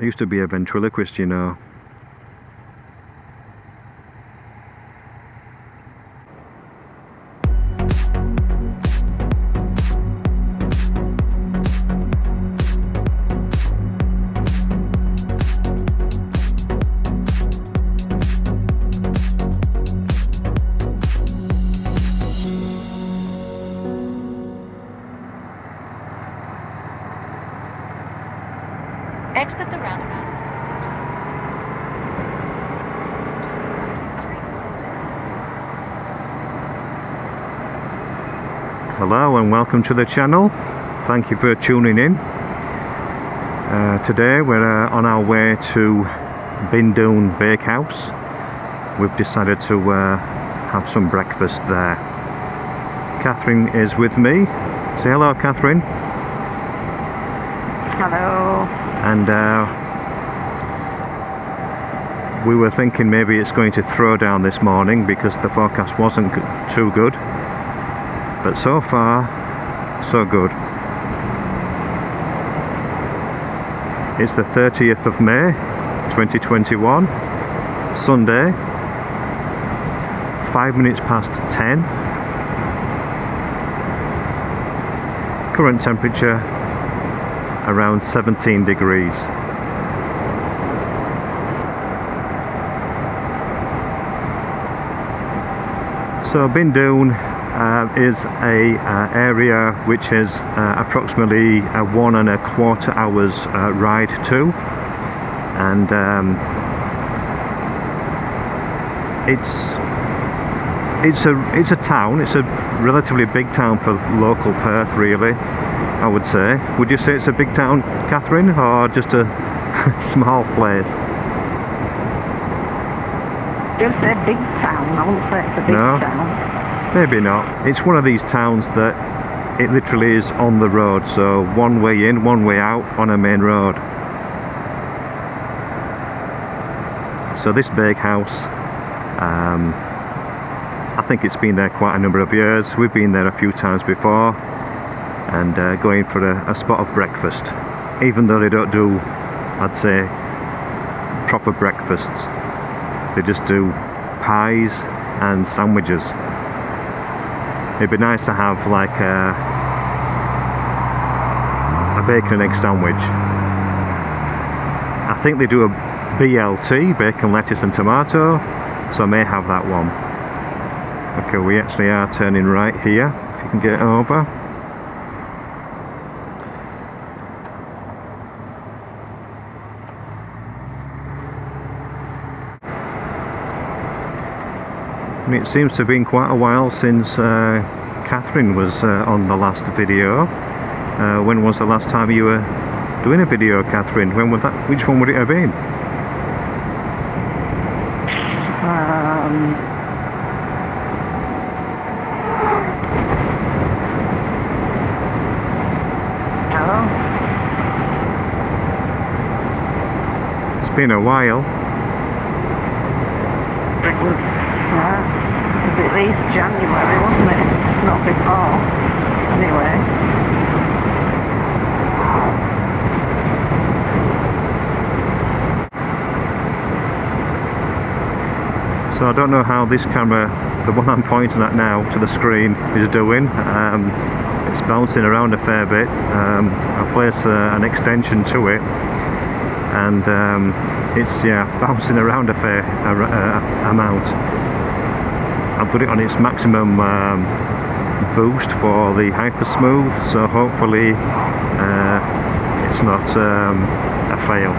I used to be a ventriloquist, you know. Exit the roundabout. Hello and welcome to the channel. Thank you for tuning in. Today we're on our way to Bindoon Bakehaus. We've decided to have some breakfast there. Kathryn is with me. Say hello, Kathryn. Hello. And we were thinking maybe it's going to throw down this morning because the forecast wasn't too good, but so far so good. It's the 30th of May 2021, Sunday, 5 minutes past 10. Current temperature around 17 degrees. So Bindoon is a area which is approximately a 1.25 hours ride to, and it's a town. It's a relatively big town for local Perth, really, I would say. Would you say it's a big town, Kathryn, or just a small place? Just a big town. I wouldn't say it's a big town. Maybe not. It's one of these towns that it literally is on the road, so one way in, one way out on a main road. So this bakehouse, I think it's been there quite a number of years. We've been there a few times before, and going for a spot of breakfast, even though they don't do, I'd say, proper breakfasts. They just do pies and sandwiches. It'd be nice to have like a bacon and egg sandwich. I think they do a BLT, bacon, lettuce and tomato, so I may have that one. Okay, we actually are turning right here, if you can get over. It seems to have been quite a while since Kathryn was on the last video. When was the last time you were doing a video, Kathryn? When was that? Which one would it have been? Hello? It's been a while. It was at least January, wasn't it? Not before. Anyway. So I don't know how this camera, the one I'm pointing at now to the screen, is doing. It's bouncing around a fair bit. I place an extension to it, and it's bouncing around a fair amount. I've put it on its maximum boost for the hyper smooth, so hopefully it's not a fail.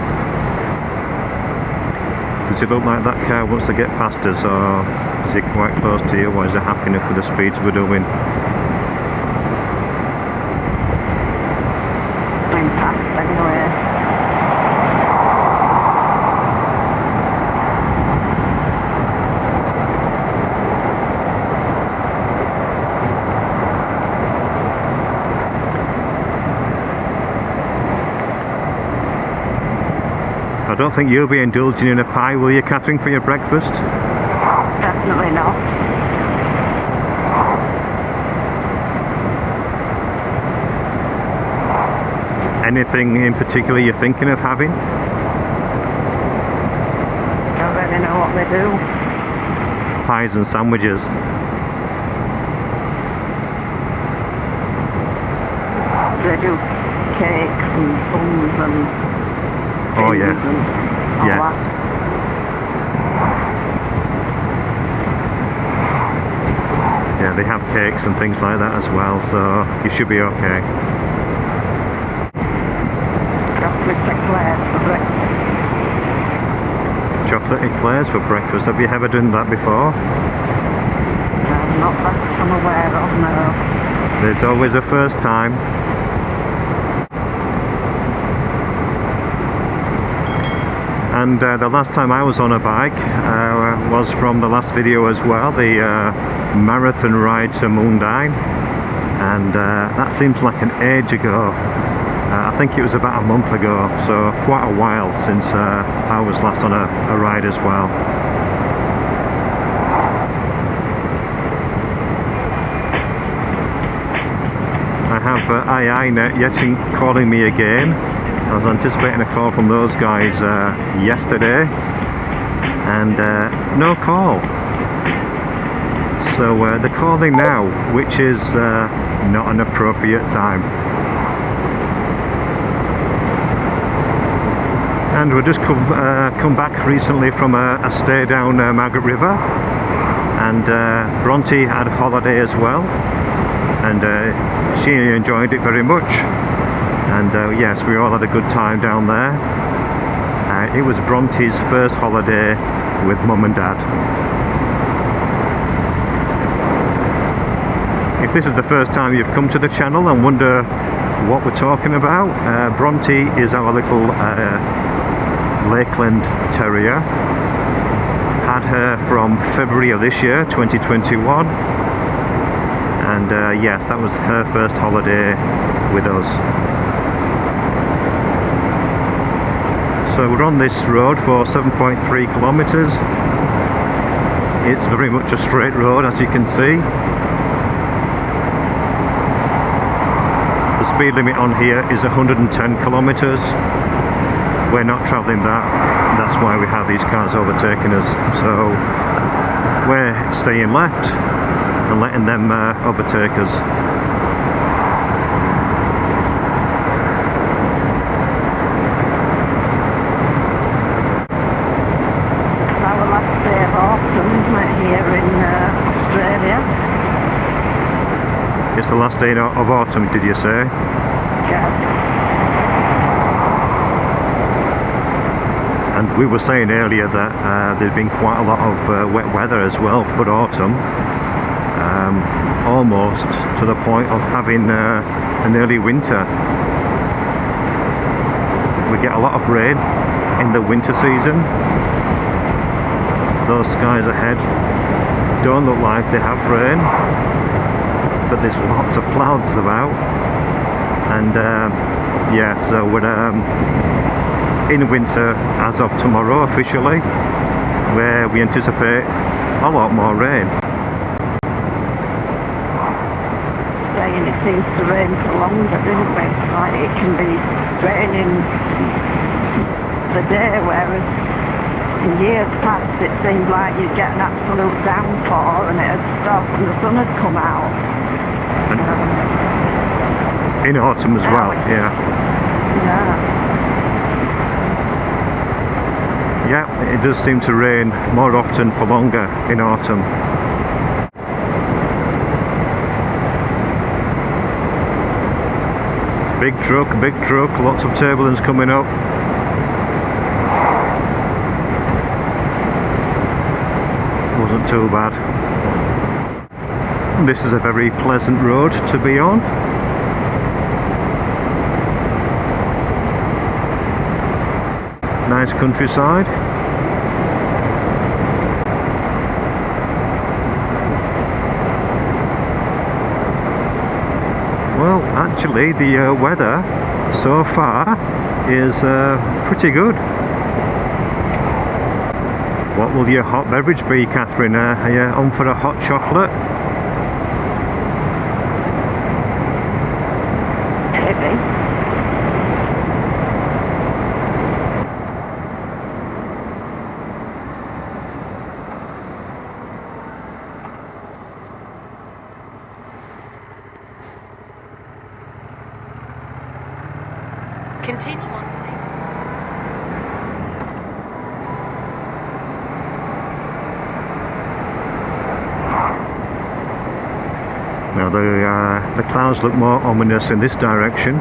Does it look like that car wants to get past us, or is it quite close to you, or is it happy enough with the speeds we're doing? I'm past anyway. I don't think you'll be indulging in a pie, will you, Kathryn, for your breakfast? Definitely not. Anything in particular you're thinking of having? know what they do. Pies and sandwiches. They do cakes and buns and Oh things yes, and all yes. that. Yeah, they have cakes and things like that as well, so you should be okay. Chocolate eclairs for breakfast. Chocolate eclairs for breakfast. Have you ever done that before? Not that I'm aware of, no. There's always a first time. And the last time I was on a bike was from the last video as well, the marathon ride to Moondine, and that seems like an age ago. I think it was about a month ago, so quite a while since I was last on a ride as well. I have Net yet calling me again. I was anticipating a call from those guys yesterday, and no call. So they're calling now, which is not an appropriate time. And we've just come back recently from a stay down Margaret River, and Bronte had a holiday as well, and she enjoyed it very much. And yes, we all had a good time down there. It was Bronte's first holiday with Mum and Dad. If this is the first time you've come to the channel and wonder what we're talking about, Bronte is our little Lakeland Terrier. Had her from February of this year, 2021. And yes, that was her first holiday with us. So we're on this road for 7.3 kilometers. It's very much a straight road, as you can see. The speed limit on here is 110 kilometers. We're not travelling that. That's why we have these cars overtaking us. So we're staying left and letting them overtake us. Here in Australia. It's the last day of autumn, did you say? Yes. And we were saying earlier that there's been quite a lot of wet weather as well for autumn, almost to the point of having an early winter. We get a lot of rain in the winter season. Those skies ahead don't look like they have rain, but there's lots of clouds about. And yeah, so we're in winter as of tomorrow officially, where we anticipate a lot more rain. Saying it seems to rain for longer, doesn't it? Like it can be raining the day, whereas in years past it seemed like you'd get an absolute downpour and it'd stop and the sun had come out. In autumn as well, yeah. Yeah, it does seem to rain more often for longer in autumn. Big truck, lots of turbulence coming up. Wasn't too bad. This is a very pleasant road to be on. Nice countryside. Well, actually the weather so far is pretty good. What will your hot beverage be, Kathryn? Are you on for a hot chocolate? Maybe. Continue on state. Now the clouds look more ominous in this direction.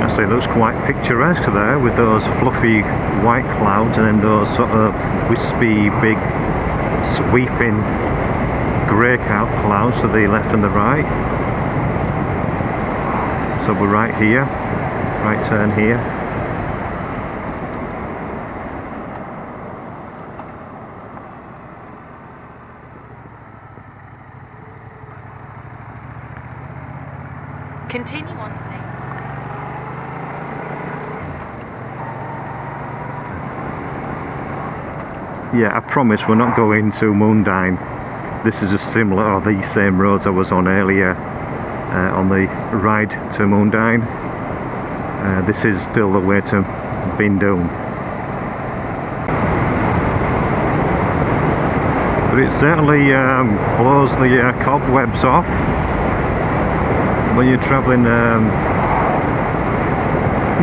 Actually, it looks quite picturesque there with those fluffy white clouds and then those sort of wispy, big, sweeping grey clouds to the left and the right. So we're right here, right turn here. Continue on state. Yeah, I promise we're not going to Moondine. This is a similar, or the same roads I was on earlier on the ride to Moondine. This is still the way to Bindoon. But it certainly blows the cobwebs off when you're travelling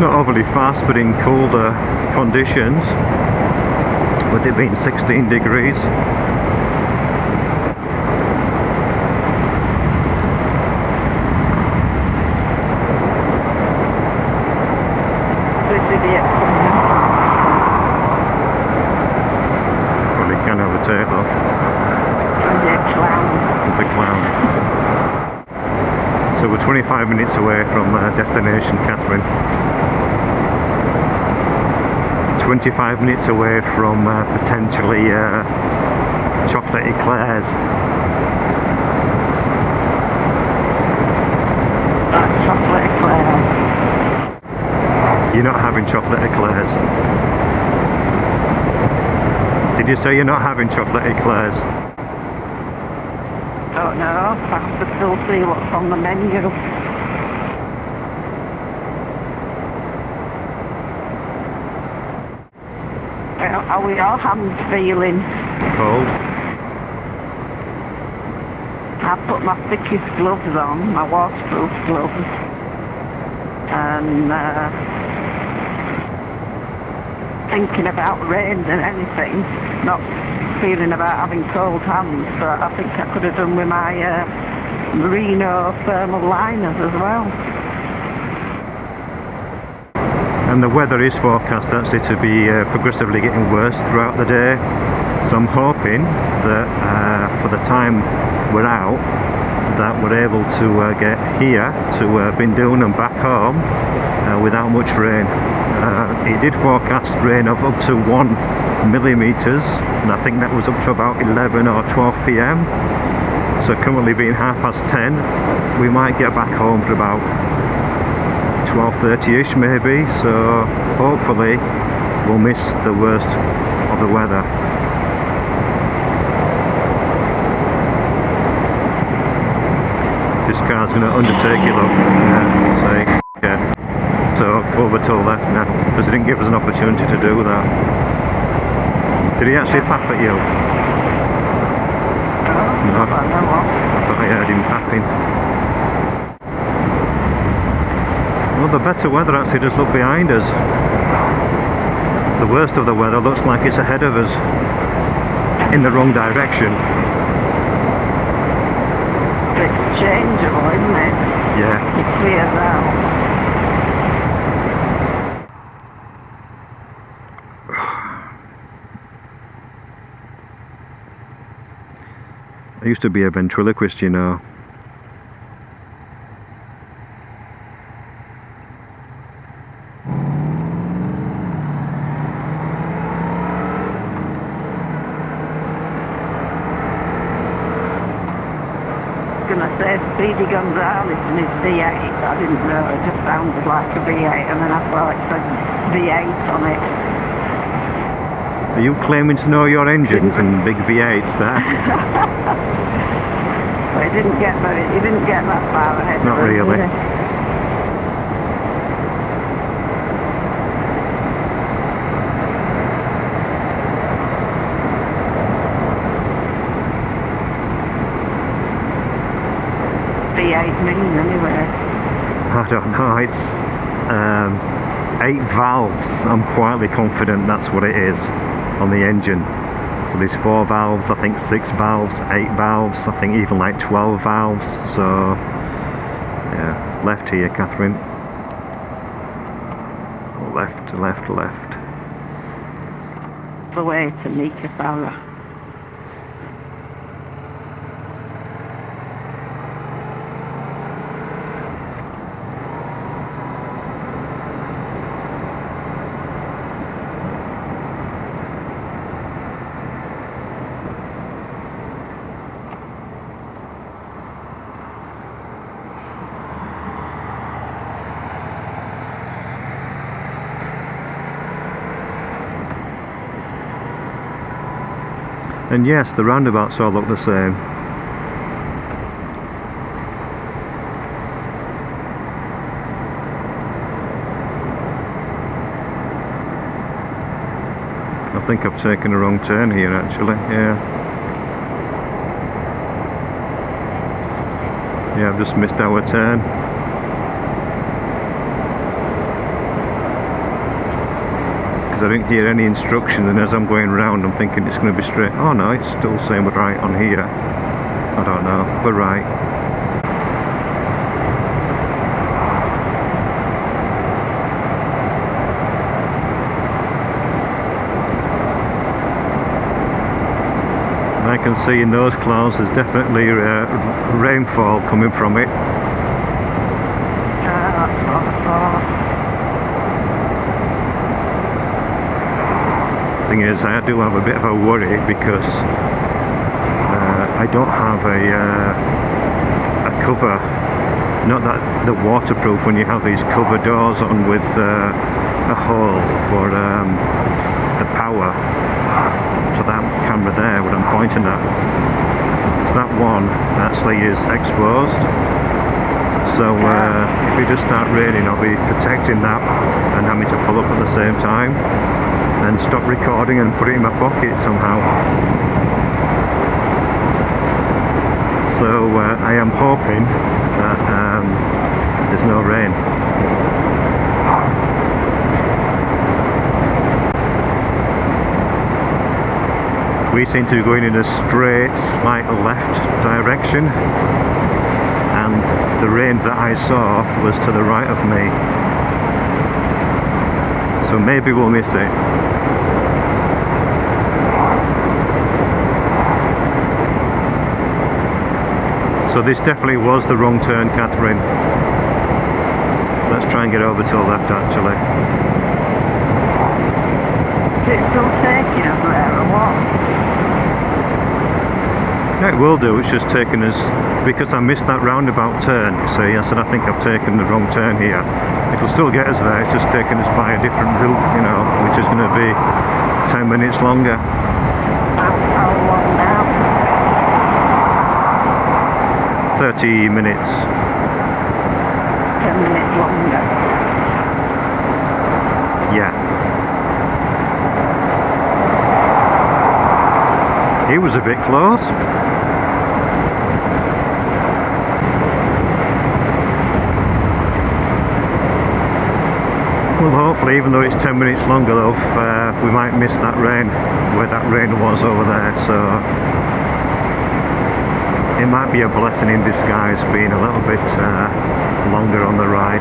not overly fast, but in colder conditions, with it being 16 degrees. This idiot. Well, you can have a take though. The clown. The clown. So we're 25 minutes away from destination Kathryn. 25 minutes away from potentially chocolate eclairs. Chocolate eclair. You're not having chocolate eclairs. Did you say you're not having chocolate eclairs? Don't know. I have to still see what's on the menu. How are we all hands feeling? Cold. I put my thickest gloves on, my waterproof gloves, and thinking about rain and anything, not feeling about having cold hands, but I think I could have done with my merino thermal liners as well. And the weather is forecast actually to be progressively getting worse throughout the day. So I'm hoping that for the time we're out, that we're able to get here to Bindoon and back home without much rain. It did forecast rain of up to 1 millimeters, and I think that was up to about 11 or 12 p.m. So currently being 10:30, we might get back home for about 12:30ish maybe, so hopefully we'll miss the worst of the weather. This car's going to undertake it, look. Yeah. So over to the left now, because he didn't give us an opportunity to do that. Did he actually pap at you? No. I thought I heard him papping. Well, the better weather actually just look behind us. The worst of the weather looks like it's ahead of us in the wrong direction. It's changeable, isn't it? Yeah. It clears out. I used to be a ventriloquist, you know. Gonna say Speedy Gonzales and his V8. I didn't know, it just sounded like a V8, and then I saw it said V8 on it. Are you claiming to know your engines and big V8s there? But he didn't get that far ahead. Not of us, really. did he? V8 mean anyway. I don't know, it's 8 valves. I'm quietly confident that's what it is on the engine. So there's 4 valves, I think 6 valves, 8 valves, I think even like 12 valves. So yeah, left here, Kathryn. Left, left, left. The way to Meekatharra. And yes, the roundabouts all look the same. I think I've taken a wrong turn here actually, yeah. Yeah, I've just missed our turn. I didn't hear any instruction, and as I'm going round I'm thinking it's going to be straight. Oh no, it's still saying we're right on here. I don't know, we're right. And I can see in those clouds there's definitely rainfall coming from it. Thing is, I do have a bit of a worry because I don't have a cover, not that the waterproof when you have these cover doors on with a hole for the power to that camera there, what I'm pointing at. So that one actually is exposed. So if it does start raining, I'll be protecting that and having to pull up at the same time and stop recording and put it in my pocket somehow. So I am hoping that there's no rain. We seem to be going in a straight, slight left direction, and the rain that I saw was to the right of me. So maybe we'll miss it. So this definitely was the wrong turn, Kathryn. Let's try and get over to the left actually. Is it still taking us there or what? Yeah, it will do, it's just taken us, because I missed that roundabout turn, see, I said I think I've taken the wrong turn here. It'll still get us there, it's just taken us by a different route, you know, which is going to be 10 minutes longer. How long now? 30 minutes. 10 minutes longer. Yeah. He was a bit close. Well, hopefully, even though it's 10 minutes longer though, we might miss that rain, where that rain was over there, so it might be a blessing in disguise being a little bit longer on the ride.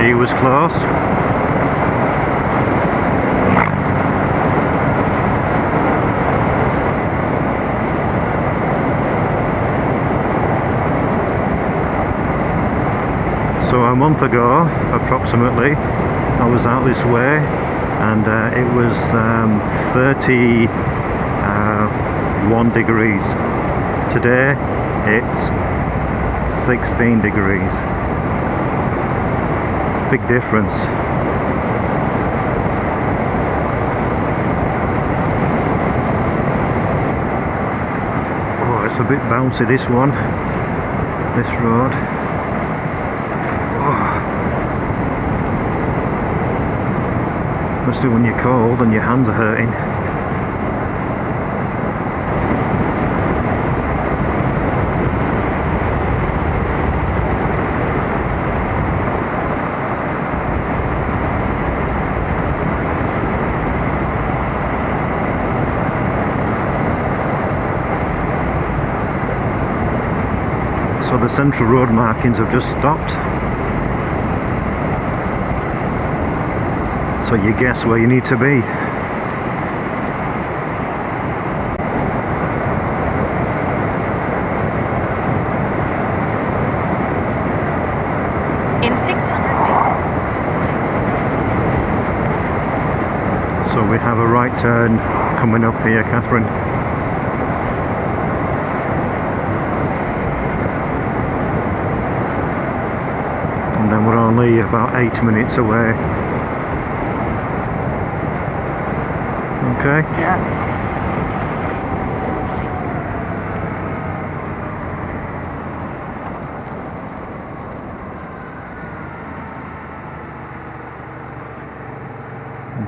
He was close. So a month ago, approximately, I was out this way, and it was 31 degrees. Today, it's 16 degrees. Big difference. Oh, it's a bit bouncy, this one, this road. Oh. Especially when you're cold and your hands are hurting. central road markings have just stopped. So you guess where you need to be. In 600 meters. So we have a right turn coming up here, Kathryn. And then we're only about 8 minutes away. Okay? Yeah.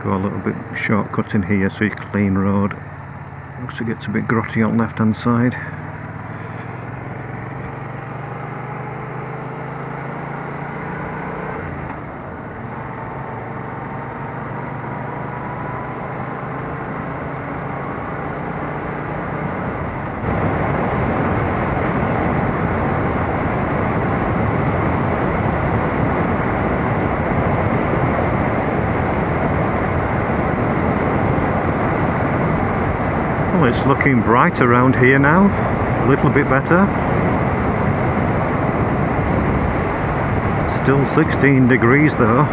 Go a little bit shortcut in here so you clean road. Looks like it gets a bit grotty on left hand side. Well, it's looking bright around here now, a little bit better. Still 16 degrees though.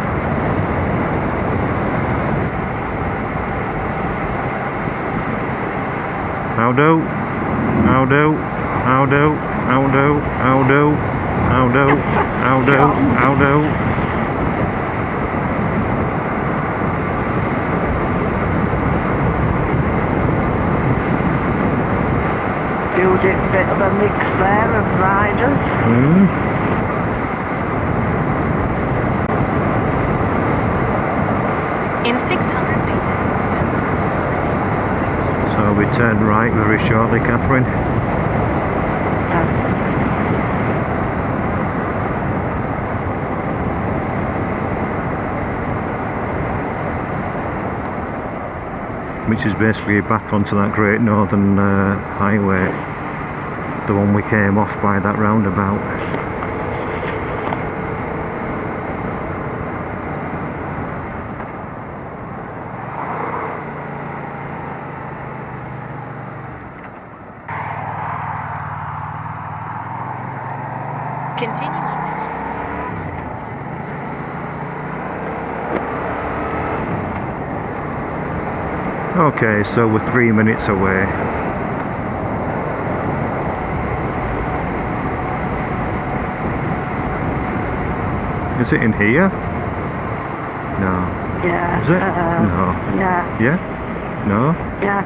How do? How do? How do? How do? How do? How do? How do? How do? Huge bit of a mix there of riders. In 600 meters. So we turn right very shortly, Kathryn. Which is basically back onto that Great Northern Highway, the one we came off by that roundabout. Continue on National. Okay, so we're 3 minutes away. Is it in here? No. Yeah. Is it? No. Yeah. Yeah? No? Yeah.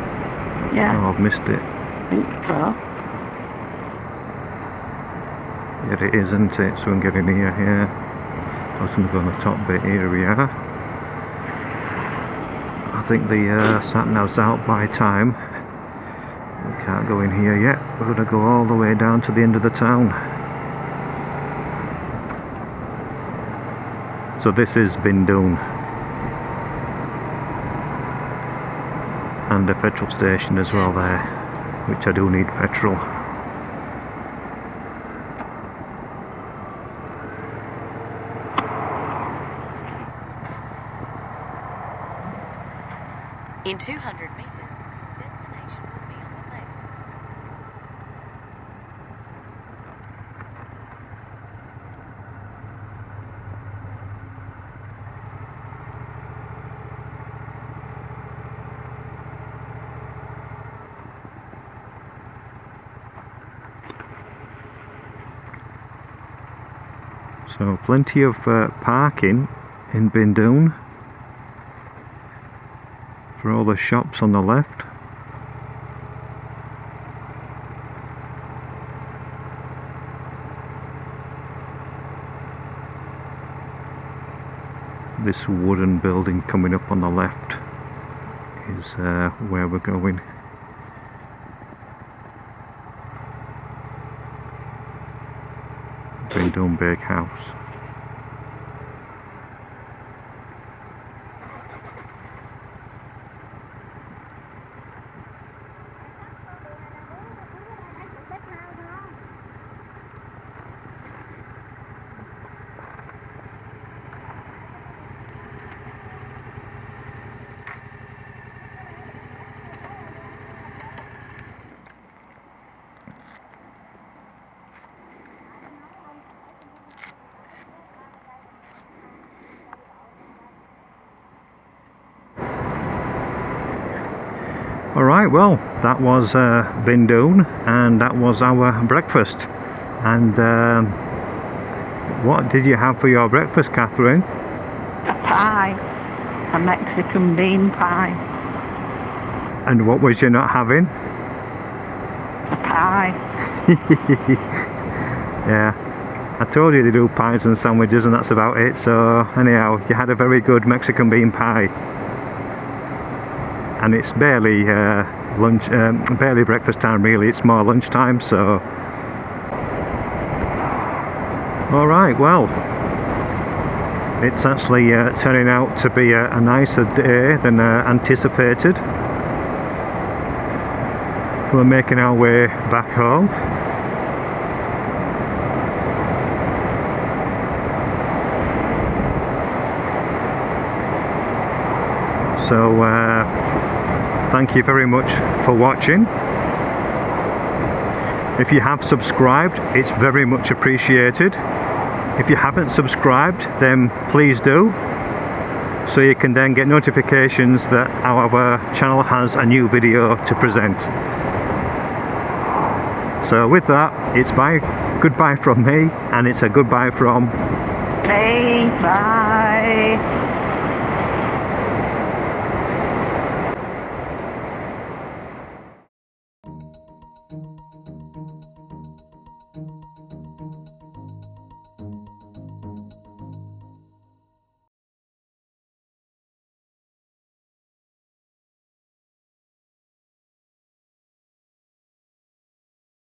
Yeah. Oh, I've missed it. I think so. Yeah, it is, isn't it? So we can get in here, yeah. I was going to go on the top bit. Here we are. I think the sat-nav's out by time. We can't go in here yet. We're going to go all the way down to the end of the town. So this is Bindoon. And a petrol station as well there, which I do need petrol. In 200 meters, destination will be on the left. So plenty of parking in Bindoon for all the shops on the left. This wooden building coming up on the left is where we're going. Bindoon Bakehaus. Alright, well, that was Bindoon, and that was our breakfast. And what did you have for your breakfast, Kathryn? A pie. A Mexican bean pie. And what was you not having? A pie. Yeah, I told you they do pies and sandwiches, and that's about it. So anyhow, you had a very good Mexican bean pie. And it's barely barely breakfast time really, it's more lunchtime, so... Alright, well, it's actually turning out to be a nicer day than anticipated. We're making our way back home. So thank you very much for watching. If you have subscribed, it's very much appreciated. If you haven't subscribed, then please do, so you can then get notifications that our channel has a new video to present. So with that, it's goodbye from me, and it's a goodbye from... Bye.